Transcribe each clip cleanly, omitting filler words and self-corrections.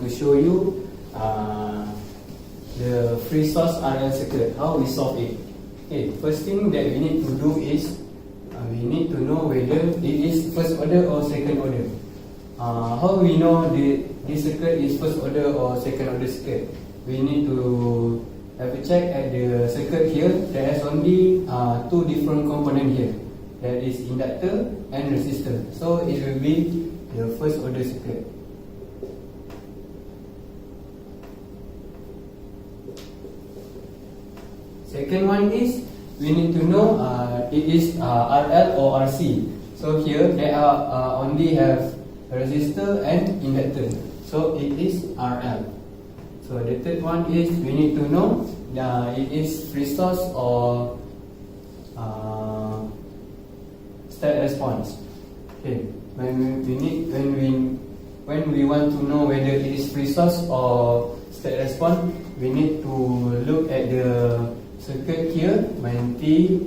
to show you the free source RL circuit, how we solve it. Okay, first thing that we need to do is we need to know whether it is first order or second order. How we know this circuit is first order or second order circuit? We need to have a check at the circuit here. There is only two different components here. That is inductor and resistor. So it will be the first order circuit. Second one is we need to know it is RL or RC. So here there are only have resistor and inductor. So it is RL. So the third one is we need to know it is free source or step response. Okay, when we want to know whether it is free source or step response, we need to look at the circuit here. When t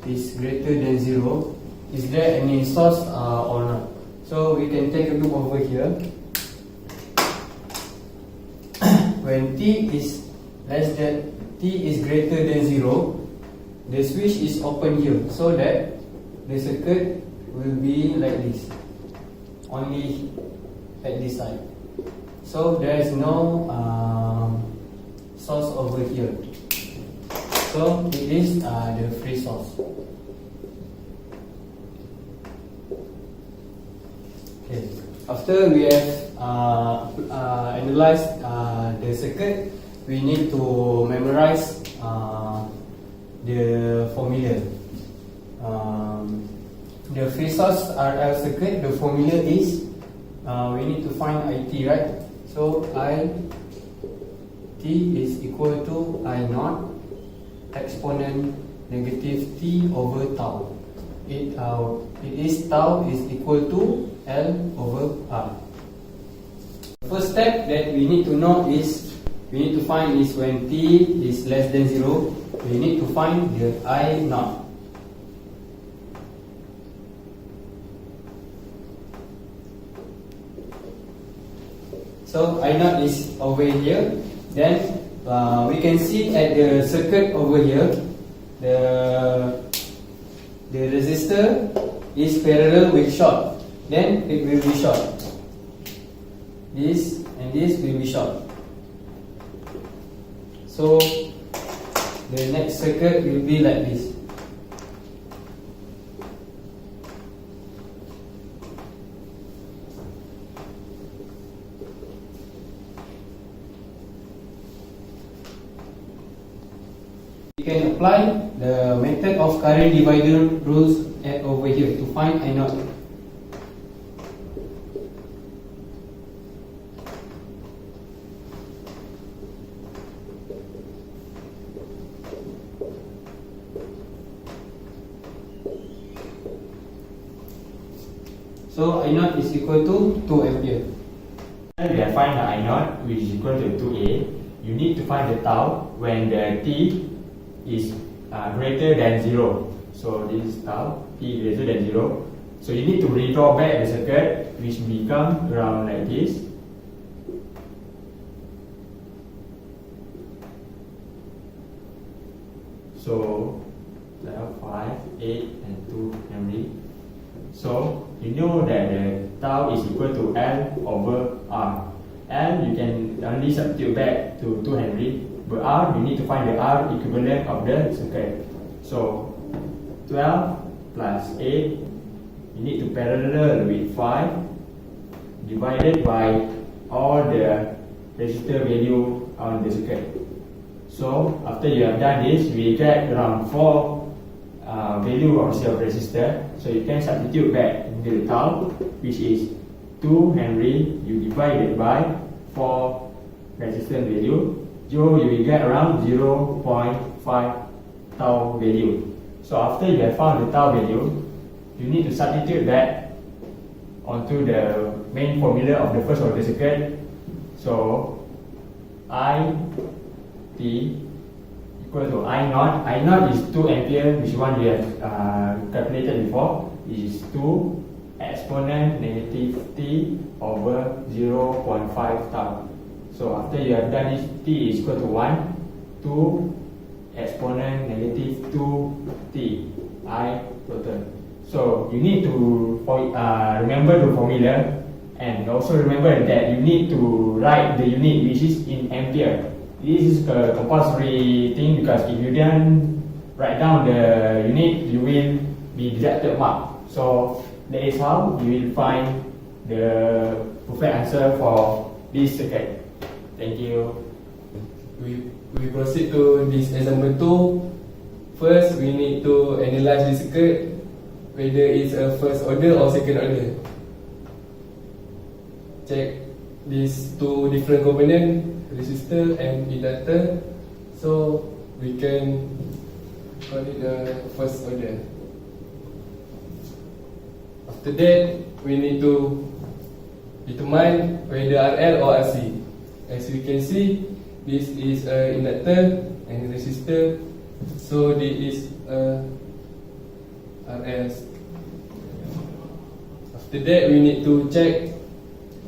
is greater than 0, is there any source or not? So we can take a look over here. When t is greater than 0, the switch is open here, so that the circuit will be like this, only at this side. So there is no source over here. So it is the free source. Okay. After we have analyzed the circuit, we need to memorize the formula. The free source RL circuit, the formula is we need to find IT, right? So IT is equal to I naught exponent negative t over tau. It is tau is equal to L over R. First step that we need to know is we need to find is when t is less than 0, we need to find the I naught. So I naught is over here. Then we can see at the circuit over here, the resistor is parallel with short. Then it will be short. This and this will be short. So the next circuit will be like this. We can apply the method of current divider rules over here to find I naught. So I naught is equal to 2 ampere. When we have find the I naught, which is equal to 2A, you need to find the tau when the t is greater than 0. So this is tau, t greater than 0. So you need to redraw back the circuit, which become around like this. So 12, 5, 8 and 2 Henry. So you know that the tau is equal to L over R. L you can only substitute back to 2 Henry, but R you need to find the R equivalent of the circuit. So 12 plus 8, you need to parallel with 5 divided by all the resistor value on the circuit. So after you have done this, we get around 4 value of cell resistor. So you can substitute back into the tau, which is 2 Henry, you divide it by 4 resistance value, you will get around 0.5 tau value. So after you have found the tau value, you need to substitute that onto the main formula of the first order circuit. So I T equal to I naught. I naught is 2 ampere, which one we have calculated before. It is 2 exponent negative t over 0.5 tau. So after you have done this, t is equal to 1, 2 exponent negative 2t I total. So you need to remember the formula, and also remember that you need to write the unit which is in ampere. This is a compulsory thing, because if you don't write down the unit, you will be deducted mark. So that is how you will find the perfect answer for this circuit. Thank you. We proceed to this example 2. First, we need to analyze the circuit, whether it's a first order or second order. Check these two different components, resistor and inductor. So we can call it the first order. After that, we need to determine whether RL or RC. As we can see, this is an inductor and resistor, so this is a RL. After that, we need to check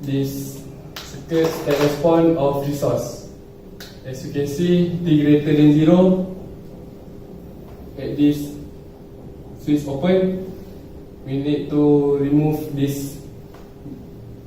this circuit step response of resource. As you can see, t greater than 0, at this switch open, we need to remove this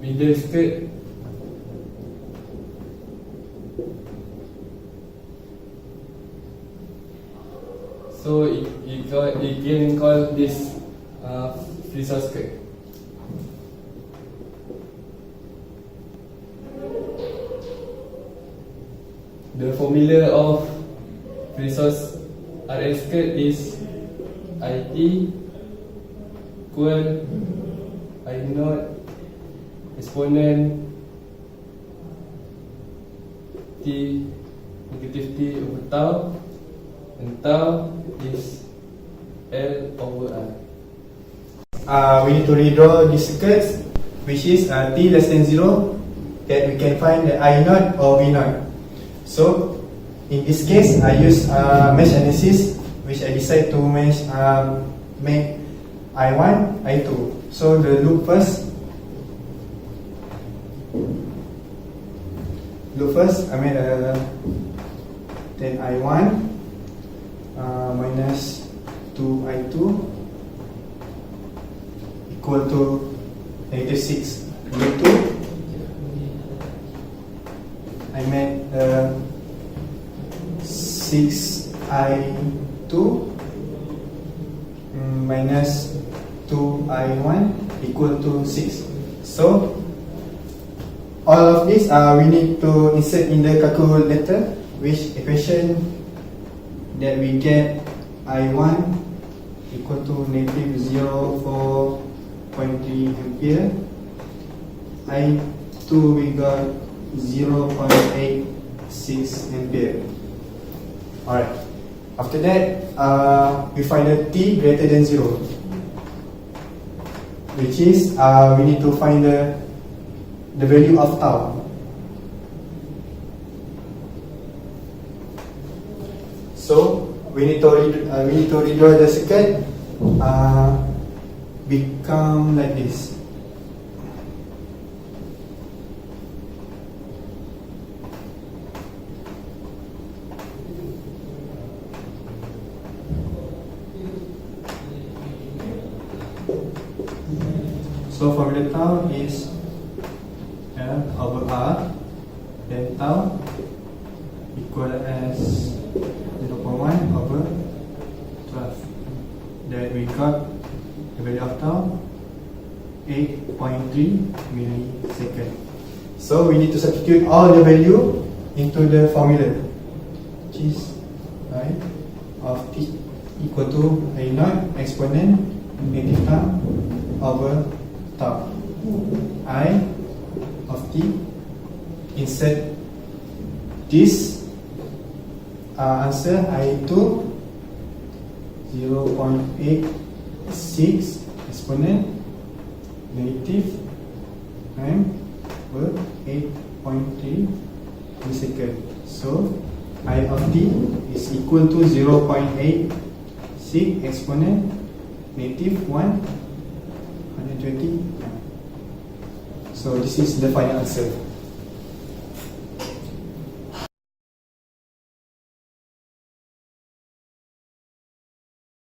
middle circuit. So it can call this resource circuit. The formula of resource RL circuit is IT equal I naught exponent T negative T over tau, and tau is L over R. We need to redraw this circuit, which is t less than 0, that we can find the I naught or V naught. So in this case, I use mesh analysis, which I decide to make I1, I2. So the loop first, I made then I1 minus 2I2 equal to negative 6. Loop 2, I made 6I2 minus 2I1 equal to 6. So all of this we need to insert in the calculator, which equation that we get I1 equal to negative 0.4 ampere, I2 we got 0.86 ampere. Alright, after that we find the t greater than 0, which is we need to find the value of tau. So we need to redraw the circuit, become like this. So formula tau is L over R, then tau equal as 0.1 over 12. Then we got the value of tau 8.3 millisecond. So we need to substitute all the value into the formula, which is I of t equal to I naught exponent negative tau over tau. I of t, insert this answer I2 0.86 exponent negative time per 8.3 millisecond. So I of t is equal to 0.86 exponent negative 120. So this is the final answer.